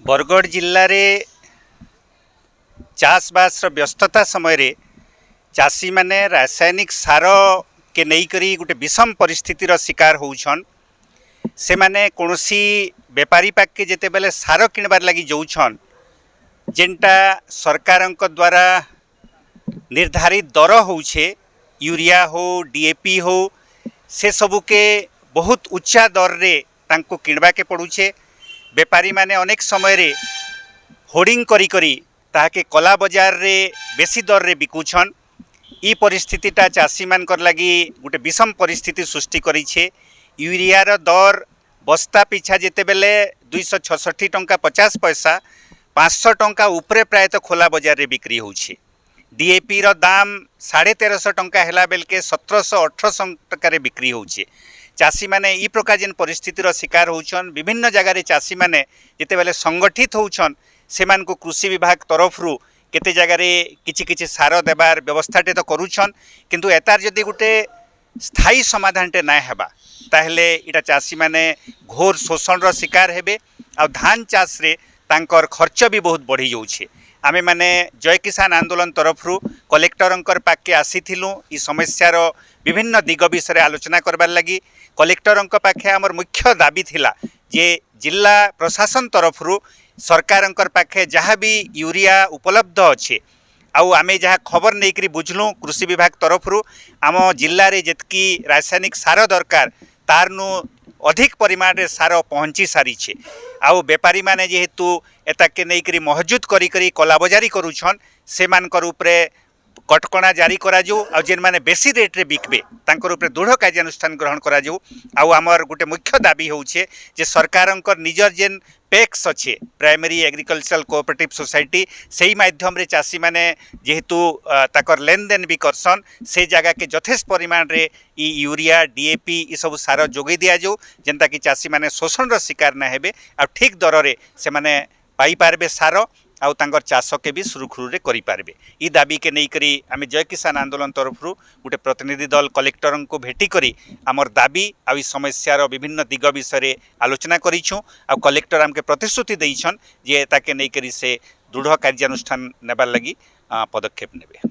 बरगढ़ जिले में चाषबास व्यस्तता समय चाषी माने रासायनिक सार के नहींकरी गोटे विषम परिस्थितिर शिकार होउछन। से माने कौनसी बेपारी पाखे जिते बेले सार किणबार लगी जाऊछन जेनटा सरकारक द्वारा निर्धारित दर होउछे, यूरिया हो डीएपी हो से सबू के बहुत उच्चा दर रे तांको किणबा के पड़ुछे। बेपारी माने अनेक समय रे होर्डिंग करी करी ताके कला बाजार रे बेसी दर रे बिकुछन। ई परिस्थितिटा चाषी मानकर लगी गोटे विषम परिस्थिति सृष्टि करिछे। यूरियार दर बस्ता पिछा जिते बेले 266 टंका 50 पैसा 500 टंका उपरे प्रायतः खोला बाजार रे बिक्री होउछे। डीएपी रो दाम 1350 टंका हैला बेलके 1700-1800 टंका रे बिक्री होउछे। चाषी माने ई प्रकार जेन परिस्थितिर शिकार होउछन। विभिन्न जगह रे चाषी माने जिते बेले संगठित होउछन सेमान को कृषि विभाग तरफ रु केते जगह रे किछि किछि सार देबार व्यवस्थाटे तो करूछन, किंतु एतार जदि गोटे स्थायी समाधानटे ना हेबा ताहले इटा चाषी माने घोर शोषण रो शिकार हेबे। आ धान चाष रे तांकर खर्च भी बहुत बढ़ी जाउछे। आमे माने जय किसान आंदोलन तरफ रु कलेक्टरंकर पाके आसीथिलु ई समस्यार विभिन्न दिग विषय आलोचना करबार लगी। कलेक्टरंक पाखे आमर मुख्य दाबी थिला जे जिला प्रशासन तरफ रु सरकारंकर पाखे जहाँ भी यूरिया उपलब्ध अच्छे आउ आमे जहाँ खबर नहीं करी बुझलु कृषि विभाग तरफ रु आम जिले में जितकी रासायनिक सार दरकार तार नु अधिक परिमाण रे सार पहुँची सारी छे। आउ बेपारी माने जेहेतु एताके नहीं करी महजूद करी करी कलाबजारी करूछन से मानकर उपरे कटकणा जारी करा जो आ जेन माने बेसी रेट रे बिकबे तांकर उपरे दृढ़ कार्यानुष्ठान ग्रहण करा जो। आउ आमर गोटे मुख्य दाबी होउछे जे सरकारंकर निजर जेन पैक्स अच्छे प्राइमरी एग्रीकल्चरल कोऑपरेटिव सोसाइटी से माध्यम रे चाषी माने जेहेतु ताकर लेन देन भी करसन से जगह के यथेष्ट परिमाण रे ई यूरिया डीएपी ई सब सार जोगे दिया जो जेनता कि चाषी माने शोषण रो शिकार ना हेबे आ ठीक दर रे से माने पाई पारबे सार आउ तांकर चाष के भी सुरुखुरु करि पारबे। ई दाबी के नहीं करी आमे जय किसान आंदोलन तरफ रु गोटे प्रतिनिधि दल कलेक्टर को भेटी करी आमर दाबी आ समस्यार विभिन्न दिग विषय आलोचना करिछु। आ कलेक्टर आमके प्रतिश्रुति देइछन जे ताके नहीं करी से दृढ़ कार्यानुष्ठान नेबार लगी पदक्षेप नेबे।